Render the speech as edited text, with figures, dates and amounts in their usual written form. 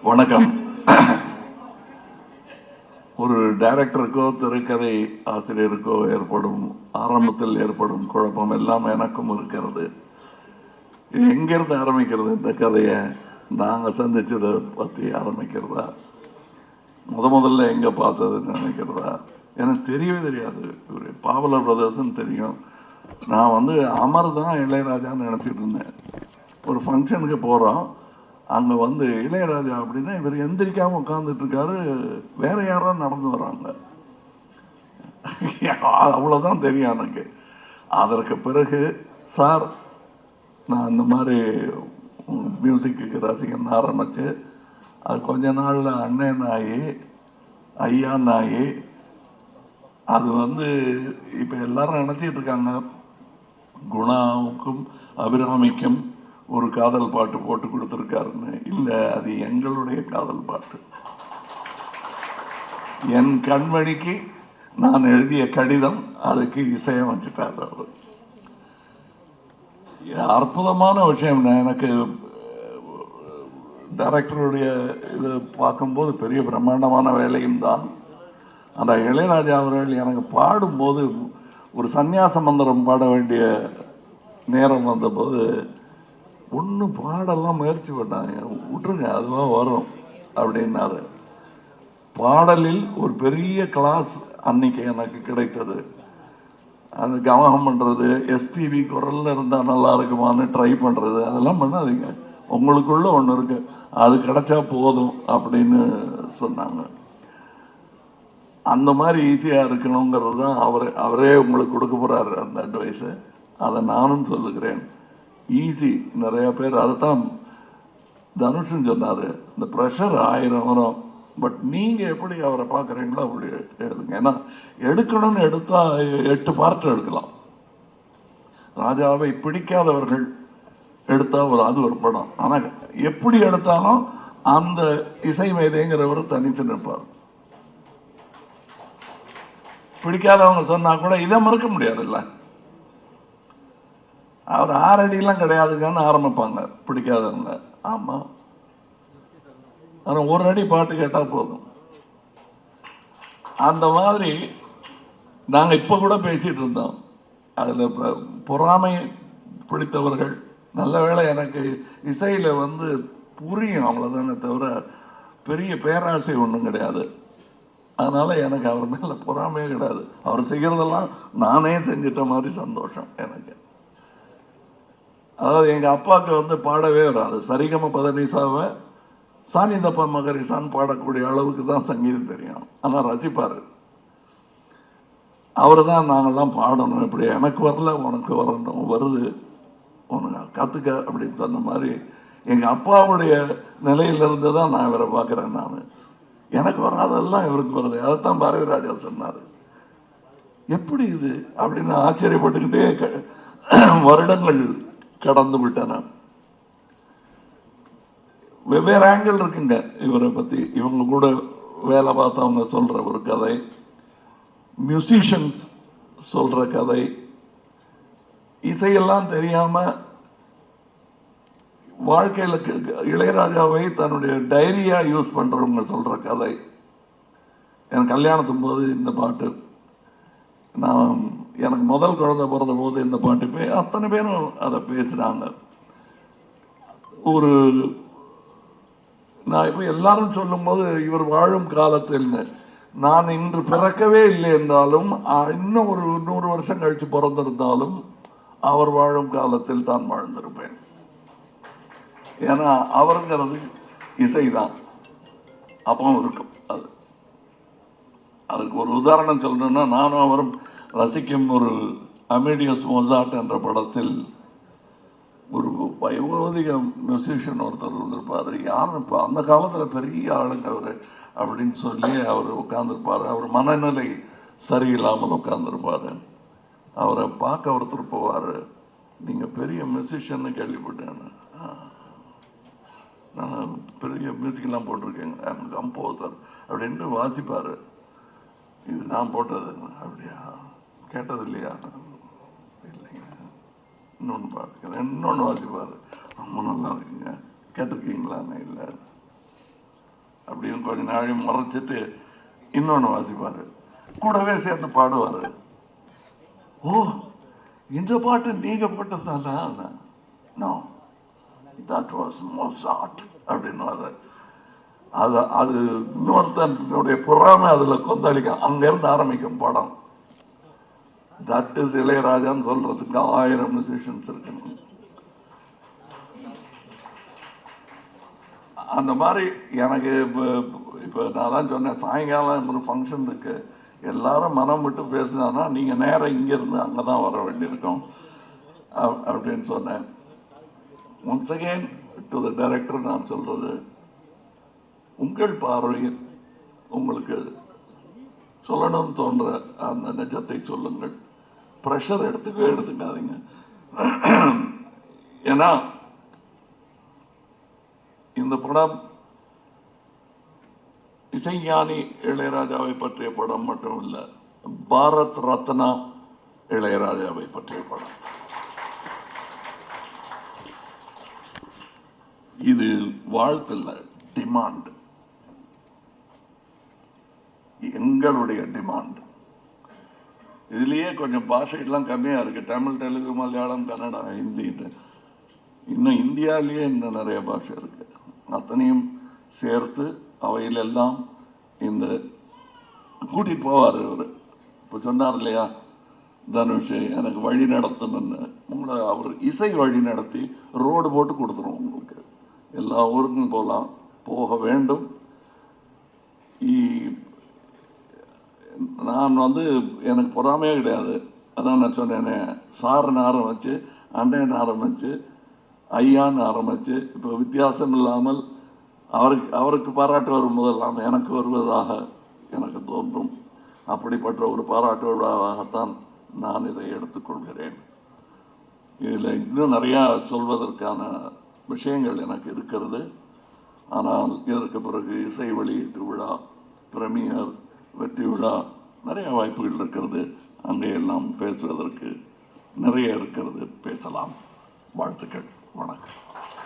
வணக்கம். ஒரு டைரக்டருக்கோ திரைக்கதை ஆசிரியருக்கோ ஆரம்பத்தில் ஏற்படும் குழப்பம் எல்லாம் எனக்கும் இருக்கிறது. எங்கிருந்து ஆரம்பிக்கிறது? இந்த கதையை நாங்கள் சந்திச்சதை பற்றி ஆரம்பிக்கிறதா, முதல்ல எங்கே பார்த்ததுன்னு நினைக்கிறதா? எனக்கு தெரியவே தெரியாது. ஒரு பாவலர் பிரதர்ஸ்ன்னு தெரியும். நான் அமர் தான் இளையராஜான்னு நினச்சிட்டு இருந்தேன். ஒரு ஃபங்க்ஷனுக்கு போகிறோம், அங்கே இளையராஜா அப்படின்னா இவர் எந்திரிக்காமல் உட்காந்துட்டு இருக்காரு, வேற யாரோ நடந்து வர்றாங்க. அவ்வளோதான் தெரியும் எனக்கு. அதற்கு பிறகு சார் நான் இந்த மாதிரி மியூசிக்கு ரசிகன் ஆரம்பிச்சு அது கொஞ்ச நாளில் அண்ணன் ஆகி ஐயான் ஆகி அது இப்போ எல்லாரும் நினச்சிட்டு இருக்காங்க குணாவுக்கும் அபிராமிக்கும் ஒரு காதல் பாட்டு போட்டு கொடுத்துருக்காருன்னு. இல்லை, அது எங்களுடைய காதல் பாட்டு. என் கண்மணிக்கு நான் எழுதிய கடிதம், அதுக்கு இசையமைச்சிட்டார் அவர். அற்புதமான விஷயம். எனக்கு டைரக்டருடைய இது பார்க்கும்போது பெரிய பிரம்மாண்டமான வேலையும் தான். அந்த இளையராஜா அவர்கள் எனக்கு பாடும்போது ஒரு சந்நியாச மந்திரம் பாட வேண்டிய நேரம் வந்தபோது ஒன்றும் பாடெல்லாம் முயற்சி பண்ணாங்க, விட்டுருங்க அதுவாக வரும் அப்படின்னாரு. பாடலில் ஒரு பெரிய கிளாஸ் அன்னைக்கு எனக்கு கிடைத்தது. அது கவனம் பண்ணுறது, எஸ்பிபி குரலில் இருந்தால் நல்லா இருக்குமான்னு ட்ரை பண்ணுறது, அதெல்லாம் பண்ணாதீங்க, உங்களுக்குள்ள ஒன்று இருக்கு, அது கிடைச்சா போதும் அப்படின்னு சொன்னாங்க. அந்த மாதிரி ஈஸியாக இருக்கணுங்கிறது தான் அவரே உங்களுக்கு கொடுக்க போகிறாரு அந்த அட்வைஸை. அதை நானும் சொல்லுகிறேன். ஈஸி. நிறைய பேர் அதைத்தான் தனுஷன் சொன்னார், இந்த ப்ரெஷர் 1000 வரும், பட் நீங்கள் எப்படி அவரை பார்க்குறீங்களோ அப்படி எழுதுங்க. ஏன்னா எடுக்கணும்னு எடுத்தால் 8 பார்ட் எடுக்கலாம். ராஜாவை பிடிக்காதவர்கள் எடுத்தால் அது ஒரு படம். ஆனால் எப்படி எடுத்தாலும் அந்த இசை மேதைங்கிறவர் தனித்து நிற்பார். பிடிக்காதவங்க சொன்னால் கூட இதை மறுக்க முடியாதுல்ல. அவர் 6 அடியெல்லாம் கிடையாதுங்கன்னு ஆரம்பிப்பாங்க பிடிக்காதவங்க. ஆமாம், ஆனால் 1 அடி பாட்டு கேட்டால் போதும். அந்த மாதிரி நாங்கள் இப்போ கூட பேசிகிட்டு இருந்தோம். அதில் பொறாமை பிடித்தவர்கள், நல்ல வேளை எனக்கு இசையில் புரியும் அவ்வளோதானே தவிர பெரிய பேராசை ஒன்றும் கிடையாது. அதனால் எனக்கு அவர் மேலே பொறாமையே கிடையாது. அவர் செய்கிறதெல்லாம் நானே செஞ்சிட்ட மாதிரி சந்தோஷம் எனக்கு. அதாவது எங்கள் அப்பாவுக்கு பாடவே வராது. சரிகம பதனிசாவை சானிதப்பா மகரிசான்னு பாடக்கூடிய அளவுக்கு தான் சங்கீதம் தெரியும். ஆனால் ரசிப்பார். அவர் தான் நாங்கள்லாம் பாடணும், இப்படி எனக்கு வரல உனக்கு வரணும், வருது உனக்கு கற்றுக்க அப்படின்னு சொன்ன மாதிரி எங்கள் அப்பாவுடைய நிலையிலிருந்து தான் நான் இவரை பார்க்குறேன். நான் எனக்கு வராதெல்லாம் இவருக்கு வருது. அதைத்தான் பாரதி ராஜா சொன்னார். எப்படி இது அப்படின்னு ஆச்சரியப்பட்டுக்கிட்டே வருடங்கள் கடந்து விட்டன. வெவ்வேறு ஆங்கிள் இருக்குங்க இவரை பற்றி. இவங்க கூட வேலை பார்த்தவங்க சொல்கிற ஒரு கதை, மியூசிஷியன்ஸ் சொல்கிற கதை, இசையெல்லாம் தெரியாமல் வாழ்க்கையில் இளையராஜாவை தன்னுடைய டைரியாக யூஸ் பண்ணுறவங்க சொல்கிற கதை. எனக்கு கல்யாணத்தும் போது இந்த பாட்டு, எனக்கு முதல் குழந்தை பிறந்த போது இந்த பாட்டு அத்தனை பேரும் அதை பேசுகிறாங்க. நான் இப்போ எல்லாரும் சொல்லும்போது இவர் வாழும் காலத்தில், நான் இன்று பிறக்கவே இல்லை என்றாலும் இன்னும் ஒரு 100 வருஷம் கழித்து பிறந்திருந்தாலும் அவர் வாழும் காலத்தில் தான் வாழ்ந்திருப்பேன். ஏன்னா அவருங்கிறது இசைதான் அப்போ இருக்கும். அதுக்கு ஒரு உதாரணம் சொல்லணும்னா, நானும் அவரும் ரசிக்கும் ஒரு அமேடியஸ் மொசார்ட் என்ற படத்தில் ஒரு வயோதிக மியூசிஷியன் ஒருத்தர் இருந்திருப்பார். யாரும் இப்போ அந்த காலத்தில் பெரிய ஆளுங்க அவர் அப்படின்னு சொல்லி அவர் உட்காந்துருப்பார். அவர் மனநிலை சரியில்லாமல் உட்காந்துருப்பார். அவரை பார்க்க ஒருத்தர் போவார், நீங்கள் பெரிய மியூசிஷியன்னு கேள்விப்பட்டேன், நான் பெரிய மியூசிக்கெல்லாம் போட்டிருக்கேங்க, கம்போசர் அப்படின்ட்டு வாசிப்பார். இது நான் போட்டது. அப்படியா, கேட்டது இல்லையா? இல்லைங்க, இன்னொன்று பார்த்துக்கிறேன். இன்னொன்று வாசிப்பார், ரொம்ப நல்லா இருக்குங்க, கேட்டிருக்கீங்களான்னு. இல்லை, அப்படின்னு கொஞ்ச நாளையும் மறைச்சிட்டு இன்னொன்று வாசிப்பார், கூடவே சேர்ந்து பாடுவார். ஓ, இந்த பாட்டு நீங்க போட்டதானா? நோ, தட் வாஸ் மொசார்ட் அப்படின்னு. அது இன்னொருத்தனுடைய பொறாமை அதில் கொந்தளிக்க அங்கேருந்து ஆரம்பிக்கும் படம். தட் இஸ் இளையராஜான்னு சொல்றதுக்கு 1000 மியூசிஷியன்ஸ் இருக்கு. அந்த மாதிரி எனக்கு இப்போ நான் தான் சொன்னேன், சாயங்காலம் ஒரு ஃபங்க்ஷன் இருக்கு, எல்லாரும் மனம் விட்டு பேசினான்னா நீங்கள் நேரம் இங்கேருந்து அங்கே தான் வர வேண்டியிருக்கும் அப்படின்னு சொன்னேன். Once again to the director நான் சொல்றது, உங்கள் பார்வையில் உங்களுக்கு சொல்லணும்னு தோன்ற அந்த நிஜத்தை சொல்லுங்கள். ப்ரெஷர் எடுத்துக்காதீங்க. ஏன்னா இந்த படம் இசைஞானி இளையராஜாவை பற்றிய படம் மட்டும் இல்லை, பாரத் ரத்னா இளையராஜாவை பற்றிய படம். இது வாழ்த்துல டிமாண்ட், எங்களுடைய டிமாண்ட். இதுலயே கொஞ்சம் பாஷைகள்லாம் கம்மியா இருக்கு, தமிழ், தெலுங்கு, மலையாளம், கன்னடா, ஹிந்தின்னு. இன்னும் இந்தியாவிலேயே இன்னும் நிறைய பாஷை இருக்கு. அத்தனையும் சேர்த்து அவையிலெல்லாம் இந்த கூட்டிட்டு போவார் இவர். இப்போ சொன்னார் இல்லையா தனுஷ், எனக்கு வழி நடத்தணும்னு. உங்களை அவர் இசை வழி நடத்தி ரோடு போட்டு கொடுத்துரும் உங்களுக்கு. எல்லா ஊருக்கும் போகலாம், போக வேண்டும். நான் எனக்கு பொறாமையே கிடையாது. அதான் நான் சொன்னேனே, சார்னு ஆரம்பிச்சு, அண்ணன் ஆரம்பிச்சு, ஐயான்னு ஆரம்பிச்சு, இப்போ வித்தியாசம் இல்லாமல் அவருக்கு பாராட்டு வரும் போதெல்லாம் எனக்கு வருவதாக எனக்கு தோன்றும். அப்படிப்பட்ட ஒரு பாராட்டு விழாவாகத்தான் நான் இதை எடுத்துக்கொள்கிறேன். இதில் இன்னும் நிறையா சொல்வதற்கான விஷயங்கள் எனக்கு இருக்கிறது. ஆனால் இதற்கு பிறகு இசை வெளியீட்டு விழா, பிரீமியர், வெற்றி விழா, நிறைய வாய்ப்புகள் இருக்கிறது. அங்கேயெல்லாம் பேசுவதற்கு நிறைய இருக்கிறது. பேசலாம். வாழ்த்துக்கள். வணக்கம்.